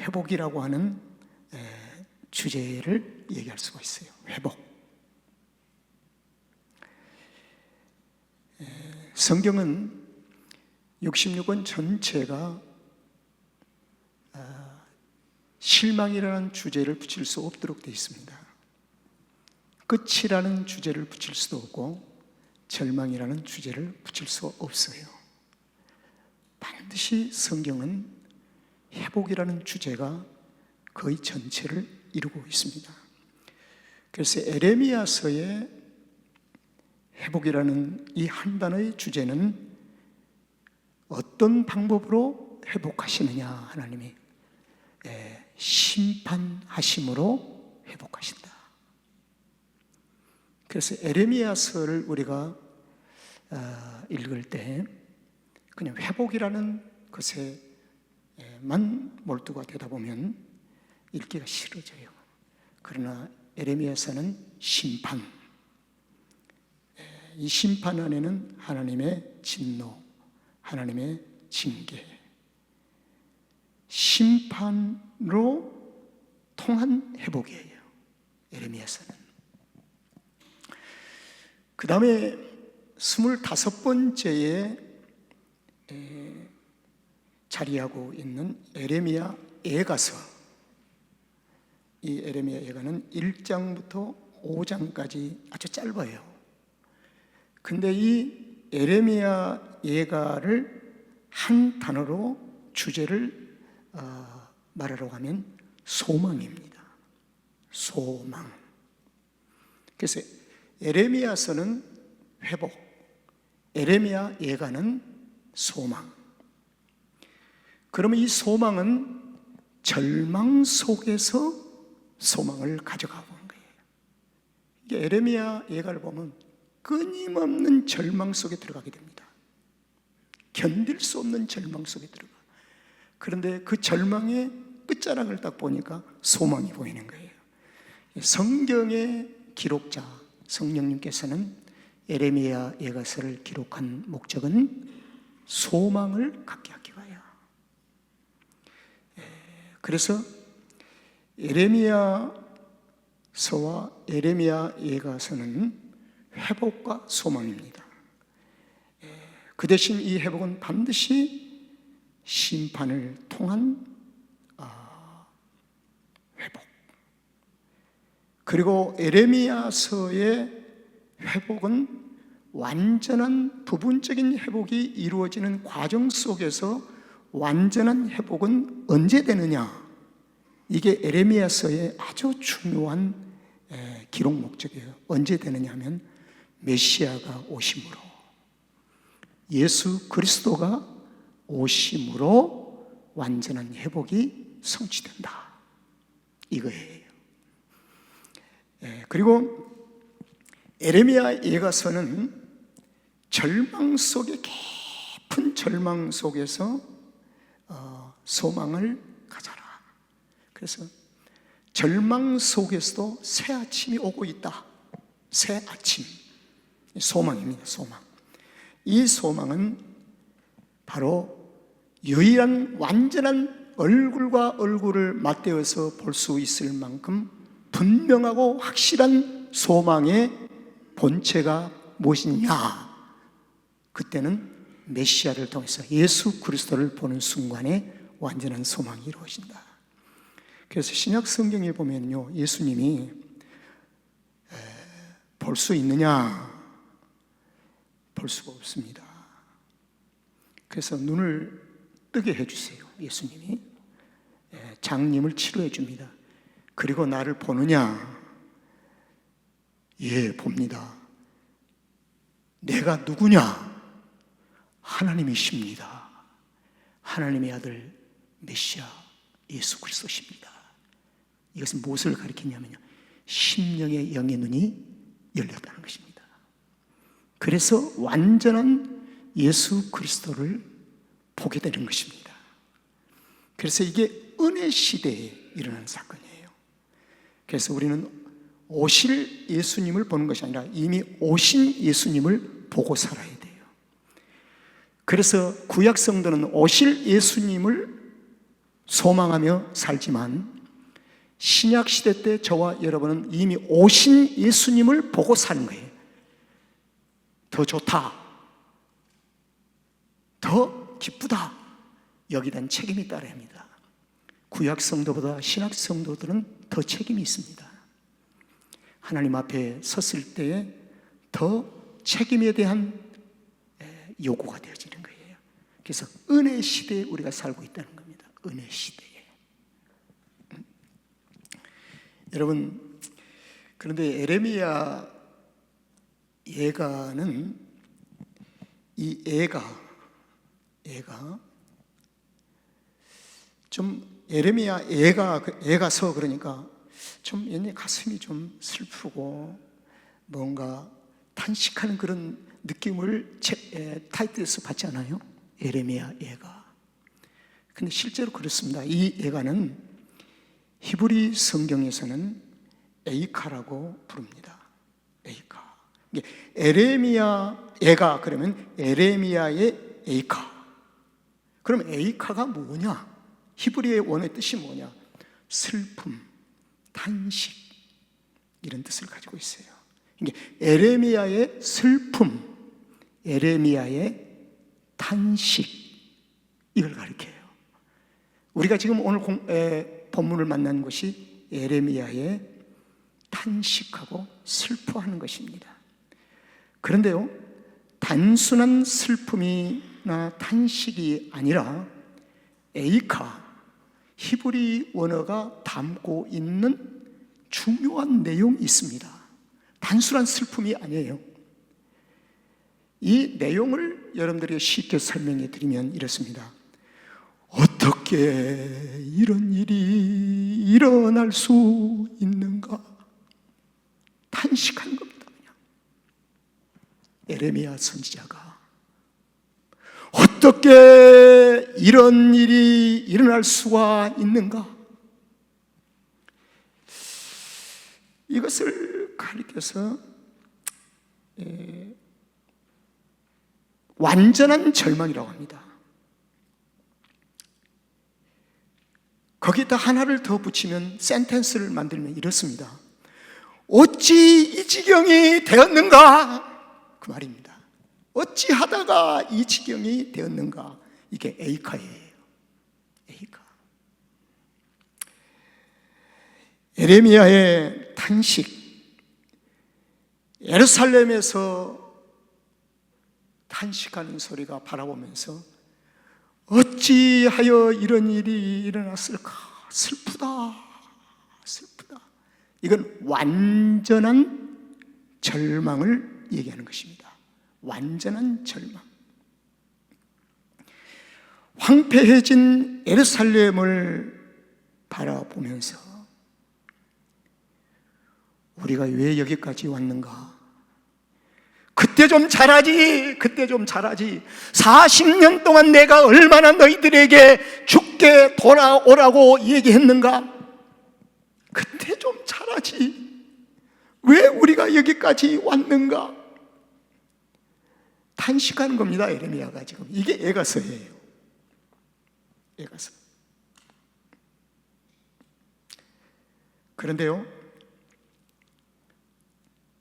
회복이라고 하는 주제를 얘기할 수가 있어요. 회복. 성경은 66권 전체가 실망이라는 주제를 붙일 수 없도록 되어 있습니다. 끝이라는 주제를 붙일 수도 없고 절망이라는 주제를 붙일 수 없어요. 반드시 성경은 회복이라는 주제가 거의 전체를 이루고 있습니다. 그래서 에레미야서의 회복이라는 이 한 단어의 주제는 어떤 방법으로 회복하시느냐, 하나님이 심판하심으로 회복하신다. 그래서 에레미야서를 우리가 읽을 때 그냥 회복이라는 것에만 몰두가 되다 보면 읽기가 싫어져요. 그러나 에레미야서는 심판, 이 심판 안에는 하나님의 진노, 하나님의 징계, 심판으로 통한 회복이에요, 에레미야서는. 그 다음에 25번째에 자리하고 있는 에레미야 예가서. 이 에레미야 예가는 1장부터 5장까지 아주 짧아요. 근데 이 에레미야 예가를 한 단어로 주제를 말하라고 하면 소망입니다. 소망. 그래서 에레미야서는 회복, 에레미야 예가는 소망. 그러면 이 소망은 절망 속에서 소망을 가져가고 온 거예요. 이게 에레미야 예가를 보면 끊임없는 절망 속에 들어가게 됩니다. 견딜 수 없는 절망 속에 들어가. 그런데 그 절망의 끝자락을 딱 보니까 소망이 보이는 거예요. 성경의 기록자 성령님께서는 에레미야 예가서를 기록한 목적은 소망을 갖게 하기 위하여. 그래서 에레미야서와 에레미야 예가서는 회복과 소망입니다. 그 대신 이 회복은 반드시 심판을 통한 회복. 그리고 에레미야서의 회복은 완전한 부분적인 회복이 이루어지는 과정 속에서 완전한 회복은 언제 되느냐? 이게 에레미야서의 아주 중요한 기록 목적이에요. 언제 되느냐 하면 메시아가 오심으로, 예수 그리스도가 오심으로 완전한 회복이 성취된다, 이거예요. 그리고 에레미야 예가서는 절망 속에, 깊은 절망 속에서 소망을 가져라. 그래서 절망 속에서도 새 아침이 오고 있다. 새 아침, 소망입니다. 소망. 이 소망은 바로 유일한 완전한 얼굴과 얼굴을 맞대어서 볼 수 있을 만큼 분명하고 확실한 소망의 본체가 무엇이냐? 그때는 메시아를 통해서 예수 그리스도를 보는 순간에 완전한 소망이 이루어진다. 그래서 신약 성경에 보면요, 예수님이 볼 수 있느냐? 볼 수가 없습니다. 그래서 눈을 뜨게 해주세요. 예수님이 장님을 치료해 줍니다. 그리고 나를 보느냐? 예, 봅니다. 내가 누구냐? 하나님이십니다. 하나님의 아들 메시아 예수 그리스도십니다. 이것은 무엇을 가리키냐면요, 심령의 영의 눈이 열렸다는 것입니다. 그래서 완전한 예수 그리스도를 보게 되는 것입니다. 그래서 이게 은혜 시대에 일어난 사건이에요. 그래서 우리는 오실 예수님을 보는 것이 아니라 이미 오신 예수님을 보고 살아야 돼요. 그래서 구약 성도는 오실 예수님을 소망하며 살지만 신약 시대 때 저와 여러분은 이미 오신 예수님을 보고 사는 거예요. 더 좋다, 더 기쁘다, 여기에 대한 책임이 따라야 합니다. 구약 성도보다 신약 성도들은 더 책임이 있습니다. 하나님 앞에 섰을 때에 더 책임에 대한 요구가 되어지는 거예요. 그래서 은혜 시대에 우리가 살고 있다는 겁니다. 은혜 시대에. 여러분, 그런데 에레미야 예가는, 이 예가 좀, 에레미야 예가서 그러니까 좀 왠지 가슴이 좀 슬프고 뭔가 탄식하는 그런 느낌을 타이틀에서 받지 않아요? 에레미야 예가. 근데 실제로 그렇습니다. 이 예가는 히브리 성경에서는 에이카라고 부릅니다. 에이카. 에레미야 예가 그러면 에레미야의 에이카. 그럼 에이카가 뭐냐? 히브리의 원어의 뜻이 뭐냐? 슬픔, 탄식, 이런 뜻을 가지고 있어요. 에레미야의 슬픔, 에레미야의 탄식, 이걸 가리켜요. 우리가 지금 오늘 본문을 만난 것이 에레미야의 탄식하고 슬퍼하는 것입니다. 그런데요, 단순한 슬픔이나 탄식이 아니라 에이카, 히브리 원어가 담고 있는 중요한 내용이 있습니다. 단순한 슬픔이 아니에요. 이 내용을 여러분들에게 쉽게 설명해 드리면 이렇습니다. 어떻게 이런 일이 일어날 수 있는가? 탄식하는 겁니다. 그냥 에레미야 선지자가 어떻게 이런 일이 일어날 수가 있는가? 이것을 가리켜서 완전한 절망이라고 합니다. 거기다 하나를 더 붙이면, 센텐스를 만들면 이렇습니다. 어찌 이 지경이 되었는가? 그 말입니다. 어찌 하다가 이 지경이 되었는가? 이게 에이카예요. 에이카. 에레미야의 탄식. 예루살렘에서 탄식하는 소리가 바라보면서 어찌하여 이런 일이 일어났을까? 슬프다, 슬프다. 이건 완전한 절망을 얘기하는 것입니다. 완전한 절망. 황폐해진 예루살렘을 바라보면서 우리가 왜 여기까지 왔는가? 그때 좀 잘하지, 그때 좀 잘하지. 40년 동안 내가 얼마나 너희들에게 죽게 돌아오라고 얘기했는가? 그때 좀 잘하지. 왜 우리가 여기까지 왔는가? 탄식하는 겁니다, 에레미야가 지금. 이게 에가서예요. 에가서. 그런데요,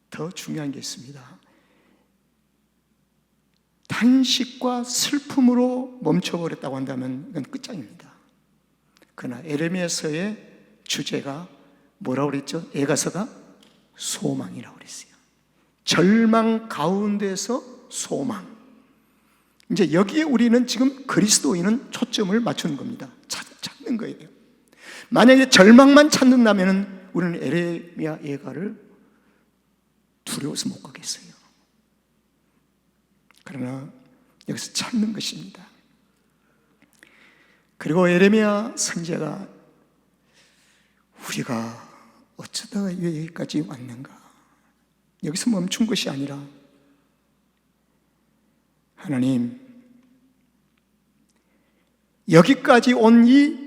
더 중요한 게 있습니다. 탄식과 슬픔으로 멈춰버렸다고 한다면 이건 끝장입니다. 그러나 에레미야서의 주제가 뭐라고 그랬죠? 에가서가 소망이라고 그랬어요. 절망 가운데서 소망. 이제 여기에 우리는 지금 그리스도인은 초점을 맞추는 겁니다. 찾는 거예요. 만약에 절망만 찾는다면 우리는 에레미야 예가를 두려워서 못 가겠어요. 그러나 여기서 찾는 것입니다. 그리고 에레미야 선지자가 우리가 어쩌다가 여기까지 왔는가? 여기서 멈춘 것이 아니라 하나님, 여기까지 온 이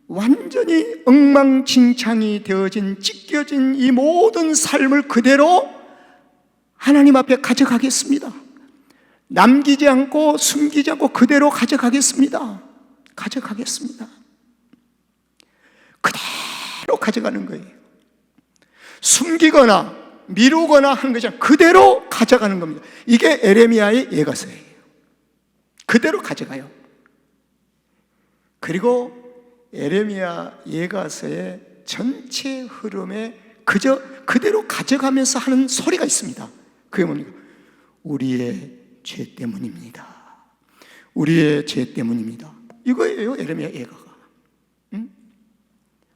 완전히 엉망진창이 되어진, 찢겨진 이 모든 삶을 그대로 하나님 앞에 가져가겠습니다. 남기지 않고 숨기지 않고 그대로 가져가겠습니다. 가져가겠습니다. 그대로 가져가는 거예요. 숨기거나 미루거나 하는 것이 아니라 그대로 가져가는 겁니다. 이게 에레미야의 예가서예요. 그대로 가져가요. 그리고 에레미야 예가서의 전체 흐름에 그저 그대로 가져가면서 하는 소리가 있습니다. 그게 뭡니까? 우리의 죄 때문입니다. 우리의 죄 때문입니다. 이거예요, 에레미야 예가가.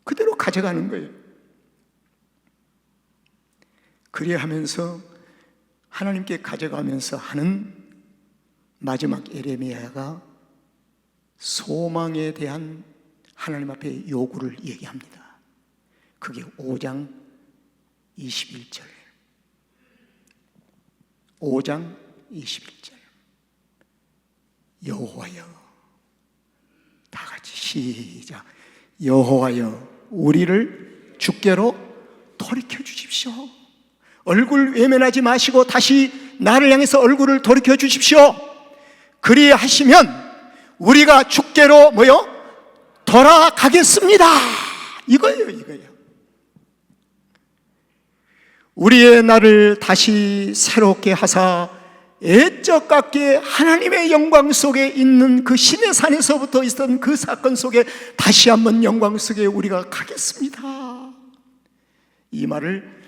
그대로 가져가는 거예요. 그리하면서 하나님께 가져가면서 하는 마지막 에레미야가 소망에 대한 하나님 앞에 요구를 얘기합니다. 그게 5장 21절. 5장 21절. 여호와여, 다 같이 시작. 여호와여, 우리를 주께로 돌이켜 주십시오. 얼굴 외면하지 마시고 다시 나를 향해서 얼굴을 돌이켜 주십시오. 그리하시면 우리가 주께로 돌아가겠습니다. 이거예요, 이거예요. 우리의 나를 다시 새롭게 하사 애적 같게 하나님의 영광 속에 있는 그 신의 산에서부터 있었던 그 사건 속에 다시 한번 영광 속에 우리가 가겠습니다. 이 말을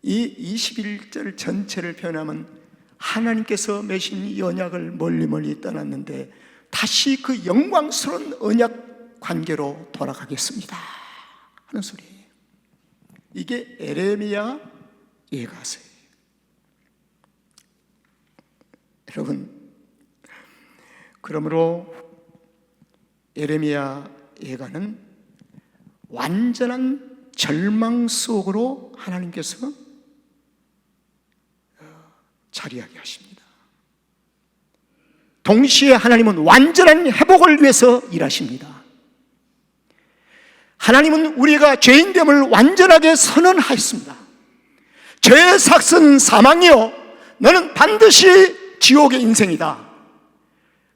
이 21절 전체를 표현하면 하나님께서 맺은 언약을 멀리 떠났는데 다시 그 영광스러운 언약 관계로 돌아가겠습니다 하는 소리예요. 이게 에레미야 예가서예요. 여러분, 그러므로 에레미야 예가는 완전한 절망 속으로 하나님께서 자리하게 하십니다. 동시에 하나님은 완전한 회복을 위해서 일하십니다. 하나님은 우리가 죄인됨을 완전하게 선언하였습니다. 죄의 삭은 사망이요, 너는 반드시 지옥의 인생이다.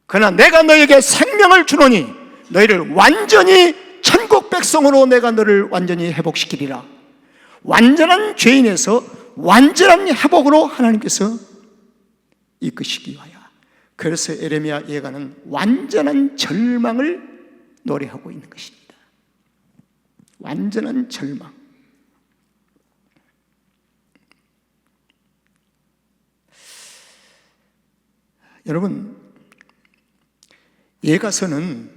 그러나 내가 너에게 생명을 주노니 너희를 완전히 천국 백성으로 내가 너를 완전히 회복시키리라. 완전한 죄인에서 완전한 회복으로 하나님께서 이끄시기 위하여. 그래서 에레미야 예가는 완전한 절망을 노래하고 있는 것입니다. 완전한 절망. 여러분, 예가서는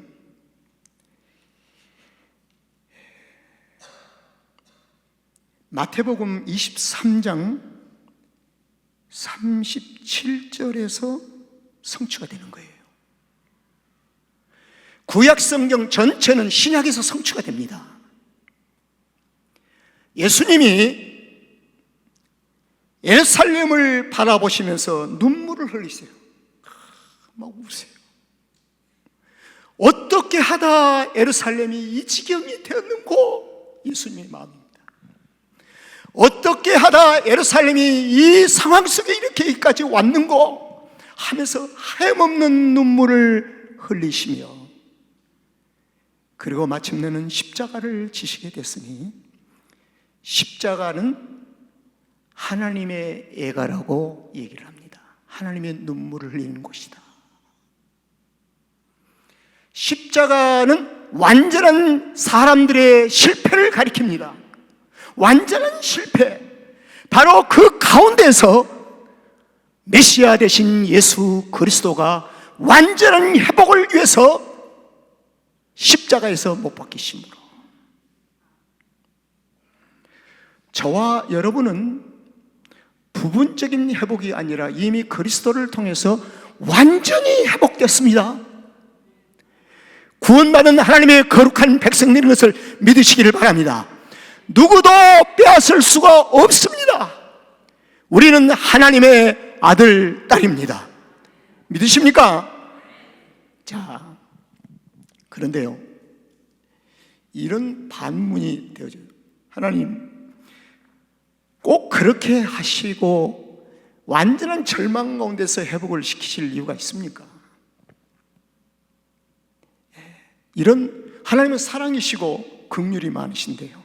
마태복음 23장 37절에서 성취가 되는 거예요. 구약 성경 전체는 신약에서 성취가 됩니다. 예수님이 예루살렘을 바라보시면서 눈물을 흘리세요. 막 우세요. 어떻게 하다 예루살렘이 이 지경이 되었는고? 예수님의 마음입니다. 어떻게 하다 예루살렘이 이 상황 속에 이렇게까지 왔는고? 하면서 하염없는 눈물을 흘리시며, 그리고 마침내는 십자가를 지시게 됐으니 십자가는 하나님의 애가라고 얘기를 합니다. 하나님의 눈물을 흘리는 곳이다. 십자가는 완전한 사람들의 실패를 가리킵니다. 완전한 실패. 바로 그 가운데서 메시아 되신 예수 그리스도가 완전한 회복을 위해서 십자가에서 못 박히심으로, 저와 여러분은 부분적인 회복이 아니라 이미 그리스도를 통해서 완전히 회복됐습니다. 구원받은 하나님의 거룩한 백성들인 것을 믿으시기를 바랍니다. 누구도 빼앗을 수가 없습니다. 우리는 하나님의 아들, 딸입니다. 믿으십니까? 자, 그런데요, 이런 반문이 되어져요. 하나님, 꼭 그렇게 하시고 완전한 절망 가운데서 회복을 시키실 이유가 있습니까? 이런, 하나님은 사랑이시고 긍휼이 많으신데요,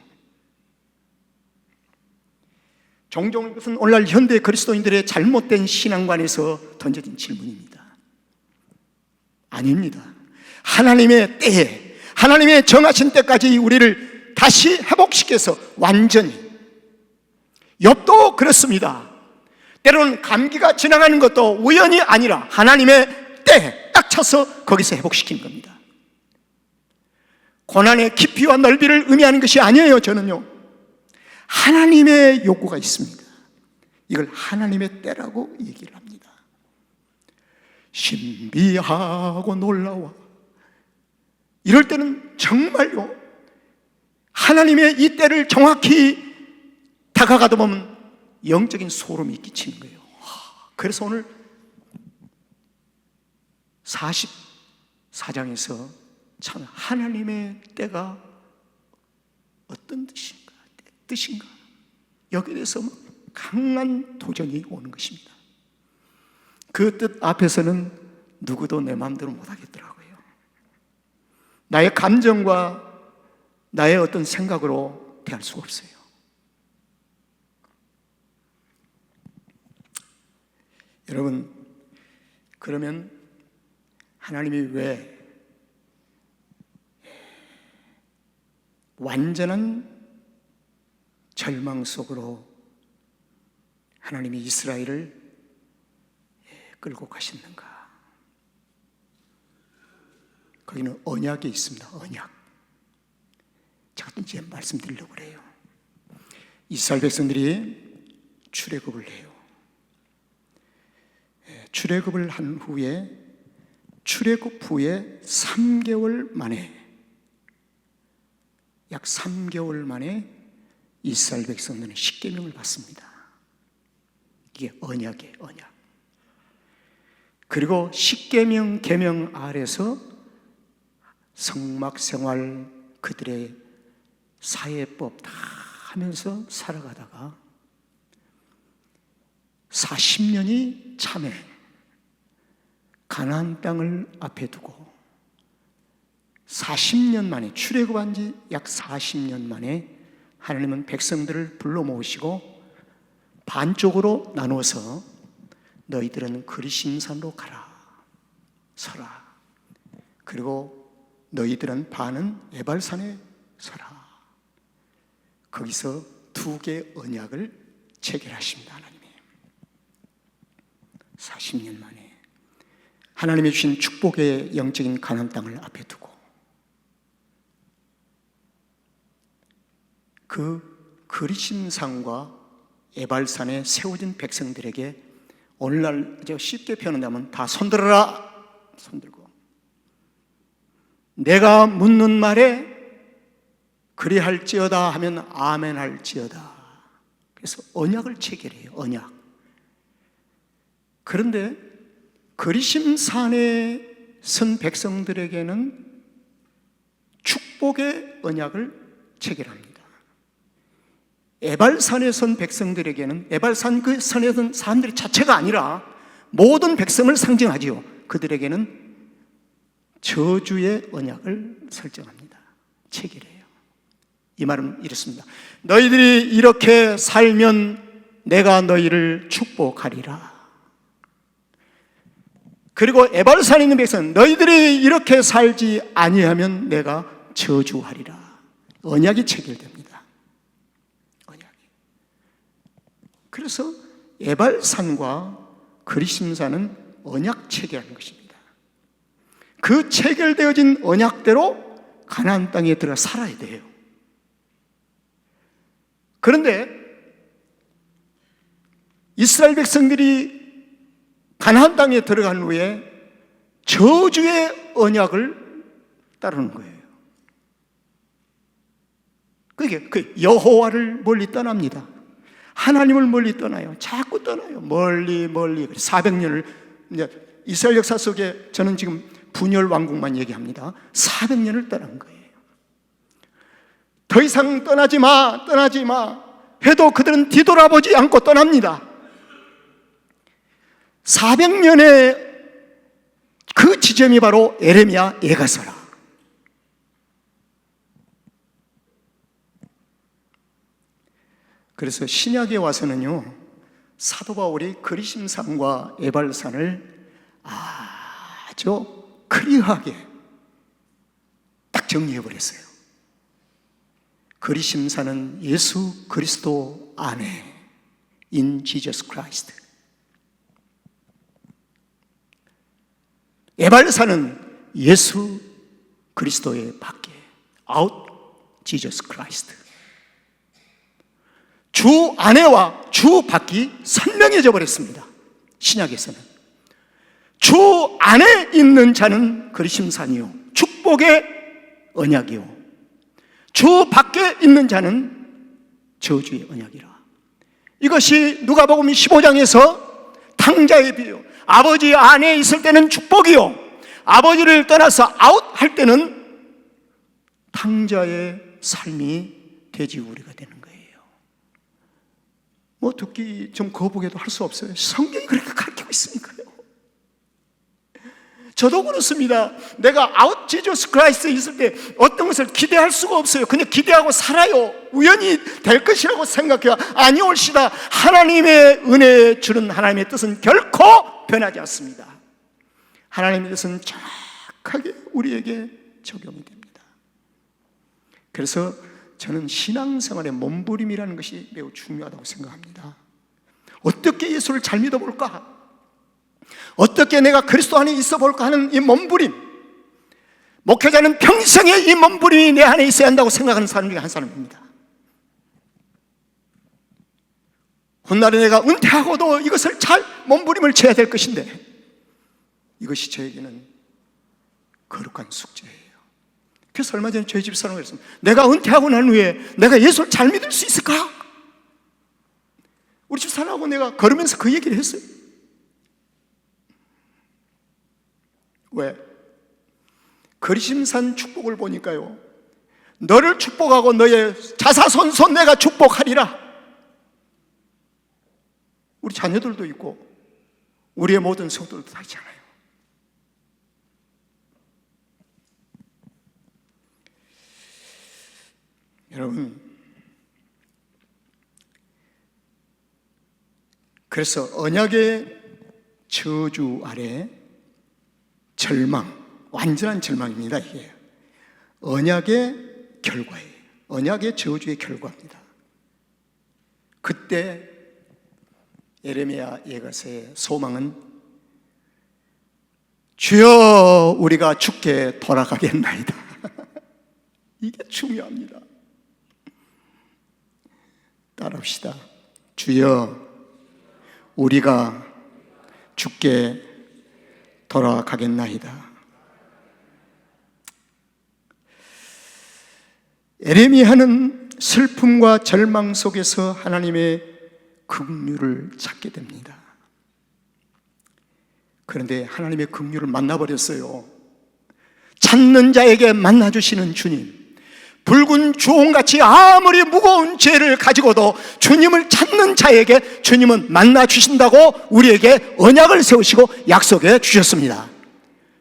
종종 이것은 오늘날 현대 그리스도인들의 잘못된 신앙관에서 던져진 질문입니다. 아닙니다. 하나님의 때에, 하나님의 정하신 때까지 우리를 다시 회복시켜서 완전히. 욥도 그렇습니다. 때로는 감기가 지나가는 것도 우연이 아니라 하나님의 때에 딱 쳐서 거기서 회복시키는 겁니다. 고난의 깊이와 넓이를 의미하는 것이 아니에요. 저는요, 하나님의 요구가 있습니다. 이걸 하나님의 때라고 얘기를 합니다. 신비하고 놀라워. 이럴 때는 정말요, 하나님의 이 때를 정확히 다가가다 보면 영적인 소름이 끼치는 거예요. 그래서 오늘 44장에서 참 하나님의 때가 어떤 뜻인가 여기에 대해서 강한 도전이 오는 것입니다. 그 뜻 앞에서는 누구도 내 마음대로 못하겠더라고요. 나의 감정과 나의 어떤 생각으로 대할 수가 없어요. 여러분, 그러면 하나님이 왜 완전한 절망 속으로 하나님이 이스라엘을 끌고 가셨는가? 거기는 언약이 있습니다. 언약. 제가 이제 말씀드리려고 그래요. 이스라엘 백성들이 출애굽을 해요. 출애굽을 한 후에, 출애굽 후에 3개월 만에, 약 3개월 만에 이스라엘 백성들은 십계명을 받습니다. 이게 언약이에요, 언약. 그리고 십계명, 계명 아래서 성막 생활, 그들의 사회법 다 하면서 살아가다가 40년이 참에 가나안 땅을 앞에 두고 40년 만에, 출애굽한 지 약 40년 만에 하나님은 백성들을 불러 모으시고 반쪽으로 나누어서 너희들은 그리심산으로 가라, 서라. 그리고 너희들은 반은 에발산에 서라. 거기서 2개의 언약을 체결하십니다. 하나님이 40년 만에 하나님이 주신 축복의 영적인 가나안 땅을 앞에 두고 그 그리심산과 에발산에 세워진 백성들에게 오늘날 쉽게 표현한다면 다 손들어라, 손들고 내가 묻는 말에 그리할지어다 하면 아멘 할지어다. 그래서 언약을 체결해요. 언약. 그런데 그리심산에 선 백성들에게는 축복의 언약을 체결합니다. 에발산에 선 백성들에게는, 에발산 그 산에 선 사람들이 자체가 아니라 모든 백성을 상징하지요. 그들에게는 저주의 언약을 설정합니다. 체결해요. 이 말은 이렇습니다. 너희들이 이렇게 살면 내가 너희를 축복하리라. 그리고 에발산에 있는 백성은 너희들이 이렇게 살지 아니하면 내가 저주하리라. 언약이 체결됩니다. 언약이. 그래서 에발산과 그리심산은 언약 체결하는 것입니다. 그 체결되어진 언약대로 가나안 땅에 들어가 살아야 돼요. 그런데 이스라엘 백성들이 가나안 땅에 들어간 후에 저주의 언약을 따르는 거예요. 그게 여호와를 멀리 떠납니다. 하나님을 멀리 떠나요. 자꾸 떠나요. 멀리 400년을, 이제 이스라엘 역사 속에 저는 지금 분열 왕국만 얘기합니다. 400년을 떠난 거예요. 더 이상 떠나지 마 해도 그들은 뒤돌아보지 않고 떠납니다. 400년의 그 지점이 바로 에레미야 에가서라. 그래서 신약에 와서는요, 사도 바울이 그리심산과 에발산을 아주 클리어하게 딱 정리해버렸어요. 그리심산은 예수 그리스도 안에, in Jesus Christ. 에발산은 예수 그리스도의 밖에, out Jesus Christ. 주 안에와 주 밖이 선명해져 버렸습니다. 신약에서는 주 안에 있는 자는 그리심산이요 축복의 언약이요, 주 밖에 있는 자는 저주의 언약이라. 이것이 누가복음 15장에서 탕자의 비유, 아버지 안에 있을 때는 축복이요, 아버지를 떠나서 아웃할 때는 탕자의 삶이 돼지우리가 되는 거예요. 뭐 듣기 좀 거북해도 할 수 없어요. 성경이 그렇게 가르치고 있으니까요. 저도 그렇습니다. 내가 아웃 지저스 크라이스트에 있을 때 어떤 것을 기대할 수가 없어요. 그냥 기대하고 살아요. 우연히 될 것이라고 생각해요. 아니 옳시다. 하나님의 은혜 주는 하나님의 뜻은 결코 변하지 않습니다. 하나님의 뜻은 정확하게 우리에게 적용이 됩니다. 그래서 저는 신앙생활의 몸부림이라는 것이 매우 중요하다고 생각합니다. 어떻게 예수를 잘 믿어볼까? 어떻게 내가 그리스도 안에 있어 볼까 하는 이 몸부림. 목회자는 평생에 이 몸부림이 내 안에 있어야 한다고 생각하는 사람 중에 한 사람입니다. 훗날에 내가 은퇴하고도 이것을 잘 몸부림을 쳐야 될 것인데, 이것이 저에게는 거룩한 숙제예요. 그래서 얼마 전에 저희 집 사람이 그랬습니다. 내가 은퇴하고 난 후에 내가 예수를 잘 믿을 수 있을까? 우리 집 사람하고 내가 걸으면서 그 얘기를 했어요. 왜? 그리심산 축복을 보니까요, 너를 축복하고 너의 자사손손 내가 축복하리라. 우리 자녀들도 있고 우리의 모든 성도들도 다 있잖아요. 여러분, 그래서 언약의 저주 아래 절망, 완전한 절망입니다. 이게 언약의 결과예요. 언약의 저주의 결과입니다. 그때 예레미야 예가서의 소망은 주여 우리가 주께 돌아가겠나이다. 이게 중요합니다. 따라합시다. 주여 우리가 주께 돌아가겠나이다. 예레미야는 슬픔과 절망 속에서 하나님의 긍휼을 찾게 됩니다. 그런데 하나님의 긍휼을 만나버렸어요. 찾는 자에게 만나주시는 주님, 붉은 주홍같이 아무리 무거운 죄를 가지고도 주님을 찾는 자에게 주님은 만나주신다고 우리에게 언약을 세우시고 약속해 주셨습니다.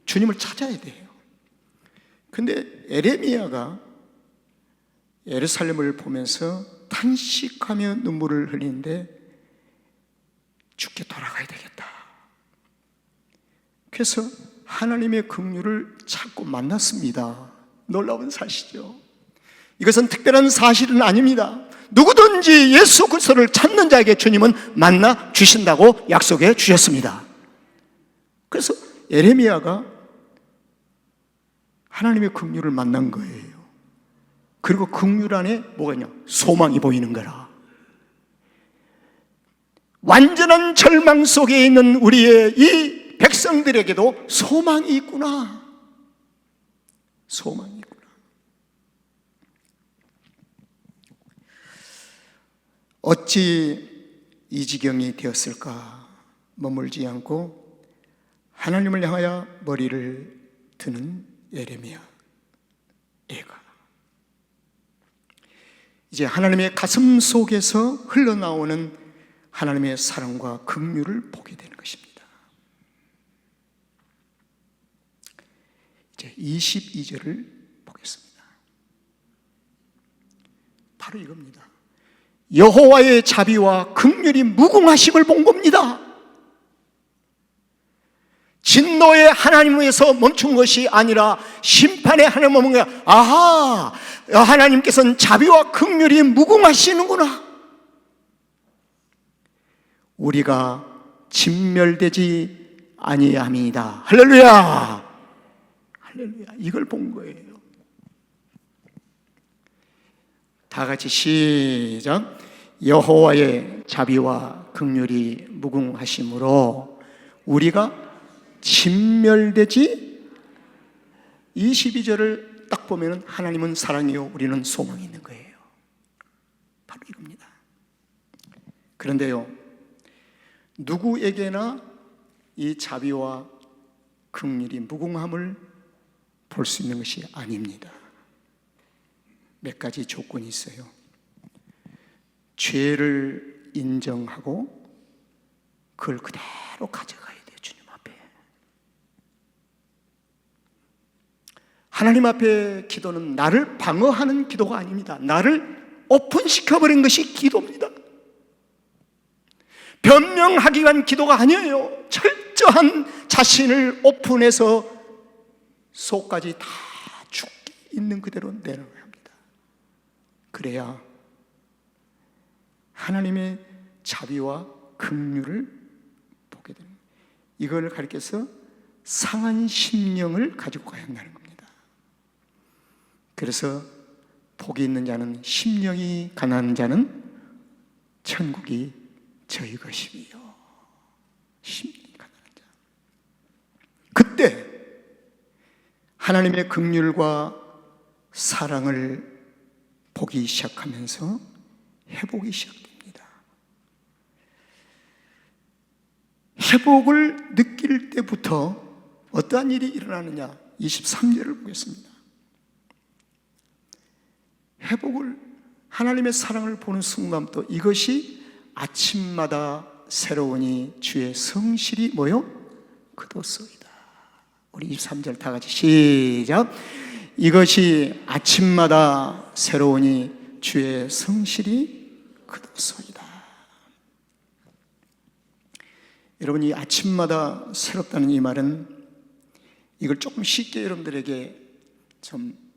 주님을 찾아야 돼요. 근데 예레미야가 예루살렘을 보면서 탄식하며 눈물을 흘리는데 주께 돌아가야 되겠다. 그래서 하나님의 긍휼을 찾고 만났습니다. 놀라운 사실이죠. 이것은 특별한 사실은 아닙니다. 누구든지 예수 그리스도를 찾는 자에게 주님은 만나 주신다고 약속해 주셨습니다. 그래서 예레미야가 하나님의 긍휼을 만난 거예요. 그리고 긍휼 안에 뭐가 있냐? 소망이 보이는 거라. 완전한 절망 속에 있는 우리의 이 백성들에게도 소망이 있구나. 소망이 있구나. 어찌 이 지경이 되었을까? 머물지 않고 하나님을 향하여 머리를 드는 예레미야 애가 이제 하나님의 가슴 속에서 흘러나오는 하나님의 사랑과 긍휼을 보게 되는 것입니다. 이제 22절을 보겠습니다. 바로 이겁니다. 여호와의 자비와 긍휼이 무궁하심을 본 겁니다. 진노의 하나님에서 멈춘 것이 아니라 심판의 하나님을 멈춘 거야. 아하, 하나님께서는 자비와 긍휼이 무궁하시는구나. 우리가 진멸되지 아니함이다. 할렐루야. 할렐루야. 이걸 본 거예요. 다 같이 시작. 여호와의 자비와 긍휼이 무궁하심으로 우리가 진멸되지. 22절을 딱 보면 하나님은 사랑이요 우리는 소망이 있는 거예요. 바로 이겁니다. 그런데요, 누구에게나 이 자비와 긍휼이 무궁함을 볼 수 있는 것이 아닙니다. 몇 가지 조건이 있어요. 죄를 인정하고 그걸 그대로 가져가야 돼요. 주님 앞에. 하나님 앞에 기도는 나를 방어하는 기도가 아닙니다. 나를 오픈시켜버린 것이 기도입니다. 변명하기 위한 기도가 아니에요. 철저한 자신을 오픈해서 속까지 다 죽게 있는 그대로 내려놔야 합니다. 그래야 하나님의 자비와 긍휼을 보게 됩니다. 이걸 가리켜서 상한 심령을 가지고 가야 한다는 겁니다. 그래서 복이 있는 자는, 심령이 가난한 자는 천국이 저희 것이며, 심령이 가난한 자. 그때 하나님의 긍휼과 사랑을 보기 시작하면서 회복이 시작됩니다. 회복을 느낄 때부터 어떠한 일이 일어나느냐? 23절을 보겠습니다. 회복을, 하나님의 사랑을 보는 순간부터 이것이 아침마다 새로우니 주의 성실이 뭐요? 그도소이다. 우리 23절 다 같이 시작. 이것이 아침마다 새로우니 주의 성실이 그도소이다. 여러분, 이 아침마다 새롭다는 이 말은, 이걸 조금 쉽게 여러분들에게 좀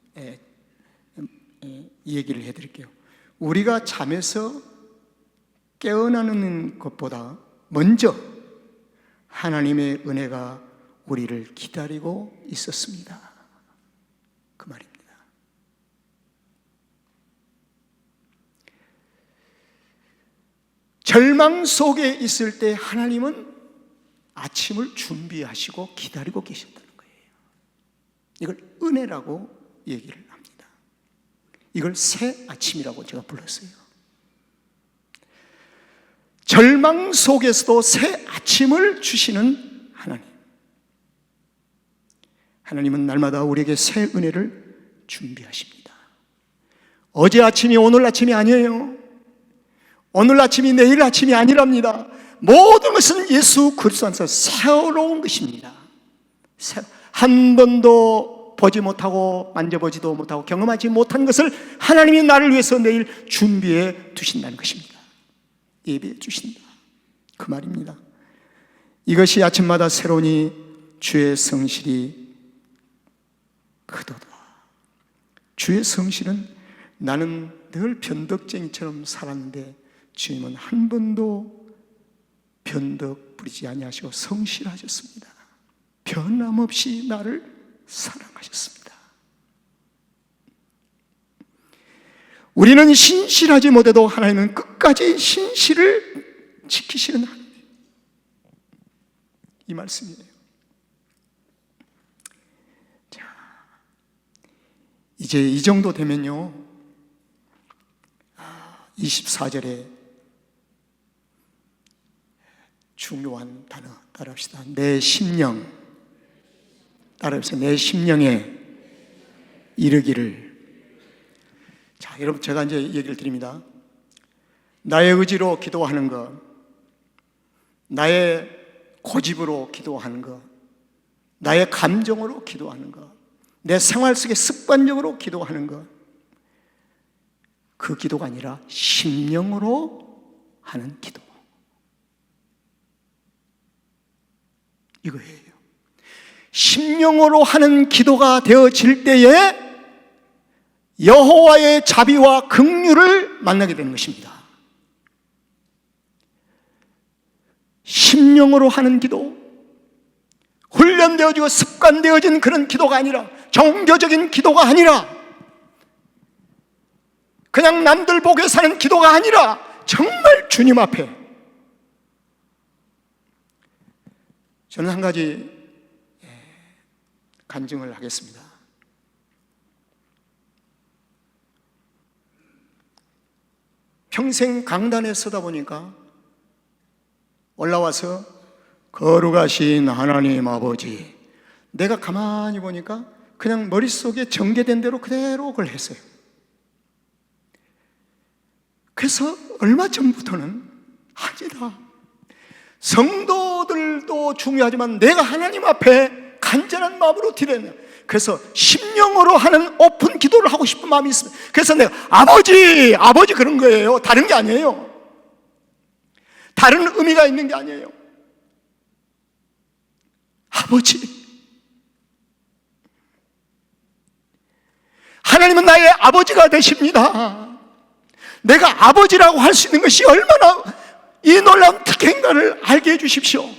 이 얘기를 해드릴게요. 우리가 잠에서 깨어나는 것보다 먼저 하나님의 은혜가 우리를 기다리고 있었습니다. 그 말입니다. 절망 속에 있을 때 하나님은 아침을 준비하시고 기다리고 계셨다는 거예요. 이걸 은혜라고 얘기를 합니다. 이걸 새 아침이라고 제가 불렀어요. 절망 속에서도 새 아침을 주시는 하나님. 하나님은 날마다 우리에게 새 은혜를 준비하십니다. 어제 아침이 오늘 아침이 아니에요. 오늘 아침이 내일 아침이 아니랍니다. 모든 것은 예수 그리스도 안에서 새로운 것입니다. 한 번도 보지 못하고 만져보지도 못하고 경험하지 못한 것을 하나님이 나를 위해서 내일 준비해 두신다는 것입니다. 예배해 주신다, 그 말입니다. 이것이 아침마다 새로우니 주의 성실이 크도다. 주의 성실은, 나는 늘 변덕쟁이처럼 살았는데 주님은 한 번도 변덕 부리지 아니하시고 성실하셨습니다. 변함없이 나를 사랑하셨습니다. 우리는 신실하지 못해도 하나님은 끝까지 신실을 지키시는 하나님. 이 말씀이에요. 자, 이제 이 정도 되면요, 24절에 중요한 단어 따라합시다. 내 심령, 따라합시다. 내 심령에 이르기를. 자, 여러분, 제가 이제 얘기를 드립니다. 나의 의지로 기도하는 것, 나의 고집으로 기도하는 것, 나의 감정으로 기도하는 것, 내 생활 속에 습관적으로 기도하는 것, 그 기도가 아니라 심령으로 하는 기도. 이거예요. 심령으로 하는 기도가 되어질 때에 여호와의 자비와 긍휼을 만나게 되는 것입니다. 심령으로 하는 기도, 훈련되어지고 습관되어진 그런 기도가 아니라, 종교적인 기도가 아니라, 그냥 남들 보게 사는 기도가 아니라 정말 주님 앞에. 저는 한 가지 간증을 하겠습니다. 평생 강단에 서다 보니까 올라와서 거룩하신 하나님 아버지, 내가 가만히 보니까 그냥 머릿속에 전개된 대로 그대로 그걸 했어요. 그래서 얼마 전부터는 아니다, 성도들도 중요하지만 내가 하나님 앞에 간절한 마음으로 드려야, 그래서 심령으로 하는 오픈 기도를 하고 싶은 마음이 있습니다. 그래서 내가 아버지 그런 거예요. 다른 게 아니에요. 다른 의미가 있는 게 아니에요. 아버지, 하나님은 나의 아버지가 되십니다. 내가 아버지라고 할 수 있는 것이 얼마나 이 놀라운 특혜인가를 알게 해주십시오.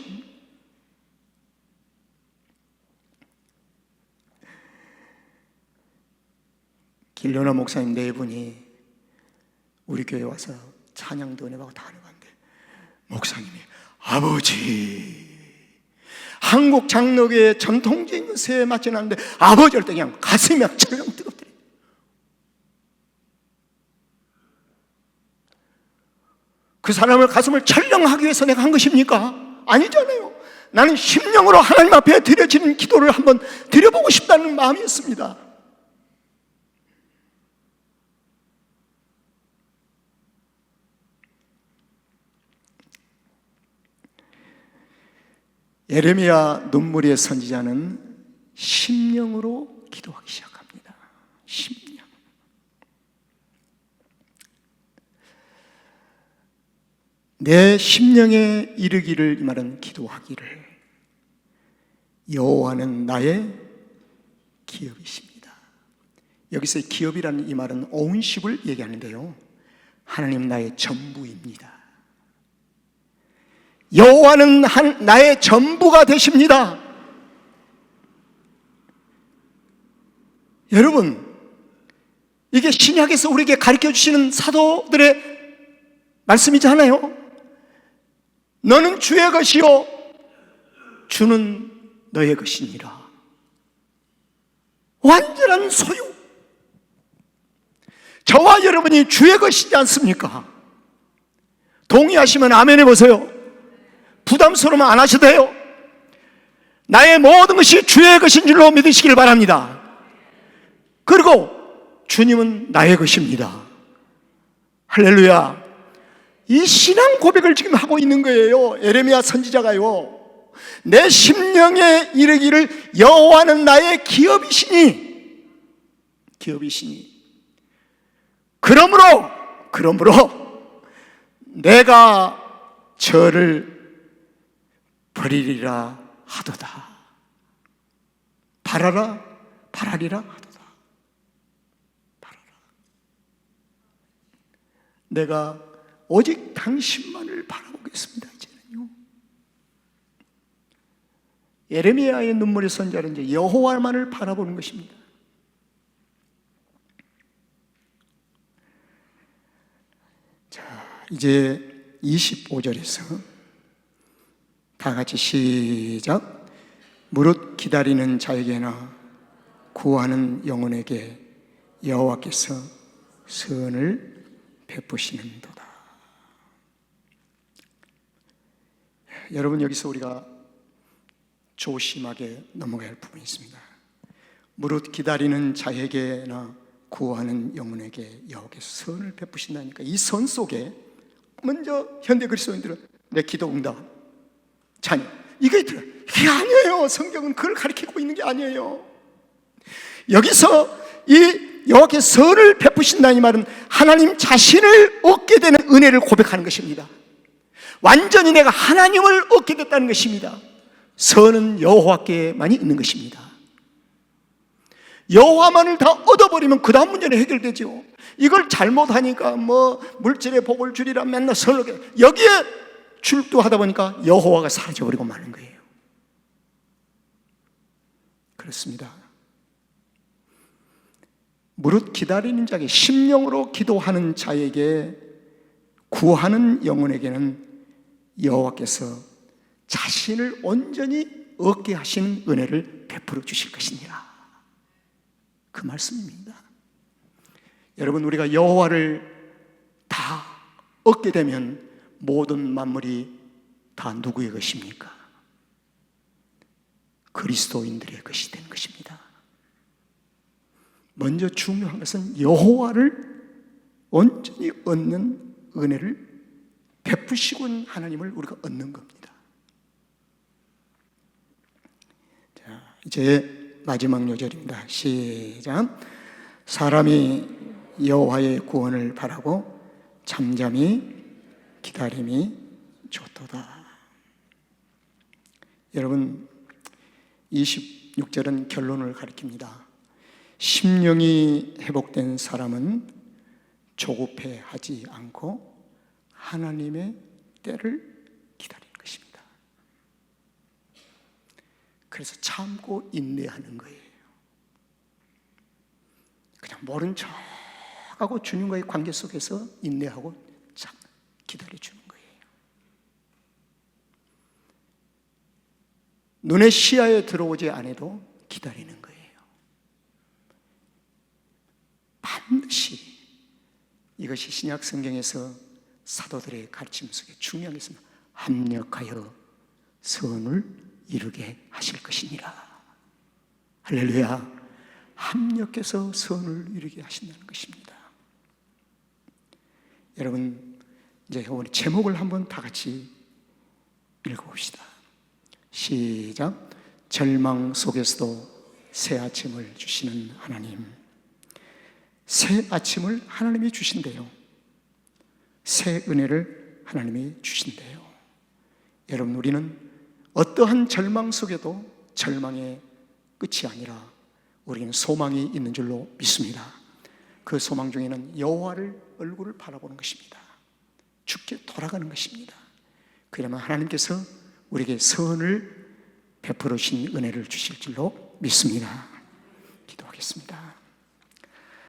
길려나 목사님 네 분이 우리 교회 와서 찬양도 은혜받고 다 하는 건데, 목사님이 아버지, 한국 장로교의 전통적인 것에 맞지는 않는데 아버지 할 때 그냥 가슴이 막 철렁 뜨겁더래요. 그 사람을 가슴을 철렁하기 위해서 내가 한 것입니까? 아니잖아요. 나는 심령으로 하나님 앞에 드려지는 기도를 한번 드려보고 싶다는 마음이었습니다. 예레미야 눈물의 선지자는 심령으로 기도하기 시작합니다. 심령. 내 심령에 이르기를, 이 말은 기도하기를, 여호와는 나의 기업이십니다. 여기서 기업이라는 이 말은 오운십을 얘기하는데요, 하나님 나의 전부입니다. 여호와는 나의 전부가 되십니다. 여러분, 이게 신약에서 우리에게 가르쳐 주시는 사도들의 말씀이잖아요. 너는 주의 것이요 주는 너의 것이니라. 완전한 소유. 저와 여러분이 주의 것이지 않습니까? 동의하시면 아멘 해보세요. 부담스러우면 안 하셔도 돼요. 나의 모든 것이 주의 것인 줄로 믿으시길 바랍니다. 그리고 주님은 나의 것입니다. 할렐루야. 이 신앙 고백을 지금 하고 있는 거예요. 예레미야 선지자가요, 내 심령에 이르기를 여호와는 나의 기업이시니, 그러므로 내가 저를 버리리라 하도다. 바라리라 하도다. 바라라. 내가 오직 당신만을 바라보겠습니다. 이제는요. 예레미야의 눈물의 선지자는 이제 여호와만을 바라보는 것입니다. 자, 이제 25절에서 다 같이 시작. 무릇 기다리는 자에게나 구하는 영혼에게 여호와께서 선을 베푸시는도다. 여러분, 여기서 우리가 조심하게 넘어가야 할 부분이 있습니다. 무릇 기다리는 자에게나 구하는 영혼에게 여호와께서 선을 베푸신다니까, 이 선 속에 먼저 현대 그리스도인들은 내 기도 응답, 자녀, 이게 있더라. 이게 아니에요. 성경은 그걸 가르치고 있는 게 아니에요. 여기서 이 여호와께 선을 베푸신다는 이 말은 하나님 자신을 얻게 되는 은혜를 고백하는 것입니다. 완전히 내가 하나님을 얻게 됐다는 것입니다. 선은 여호와께만이 있는 것입니다. 여호와만을 다 얻어버리면 그 다음 문제는 해결되죠. 이걸 잘못하니까 물질의 복을 주리라 맨날 선을 여기에 출두하다 보니까 여호와가 사라져버리고 마는 거예요. 그렇습니다. 무릇 기다리는 자에게 심령으로 기도하는 자에게 구하는 영혼에게는 여호와께서 자신을 온전히 얻게 하시는 은혜를 베풀어 주실 것이니라. 그 말씀입니다. 여러분, 우리가 여호와를 다 얻게 되면 모든 만물이 다 누구의 것입니까? 그리스도인들의 것이 되는 것입니다. 먼저 중요한 것은 여호와를 온전히 얻는 은혜를 베푸시고 있는 하나님을 우리가 얻는 겁니다. 자, 이제 마지막 요절입니다. 시작. 사람이 여호와의 구원을 바라고 잠잠히 기다림이 좋도다. 여러분, 26절은 결론을 가리킵니다. 심령이 회복된 사람은 조급해하지 않고 하나님의 때를 기다리는 것입니다. 그래서 참고 인내하는 거예요. 그냥 모른 척하고 주님과의 관계 속에서 인내하고 참 기다려주는 거예요. 눈의 시야에 들어오지 않아도 기다리는 거예요. 반드시 이것이 신약 성경에서 사도들의 가르침 속에 중요한 게 있습니다. 합력하여 선을 이루게 하실 것이니라. 할렐루야. 합력해서 선을 이루게 하신다는 것입니다. 여러분, 이제 오늘 제목을 한번 다 같이 읽어봅시다. 시작. 절망 속에서도 새 아침을 주시는 하나님. 새 아침을 하나님이 주신대요. 새 은혜를 하나님이 주신대요. 여러분, 우리는 어떠한 절망 속에도 절망의 끝이 아니라 우리는 소망이 있는 줄로 믿습니다. 그 소망 중에는 여호와를 얼굴을 바라보는 것입니다. 주께 돌아가는 것입니다. 그러면 하나님께서 우리에게 선을 베풀어 주신 은혜를 주실 줄로 믿습니다. 기도하겠습니다.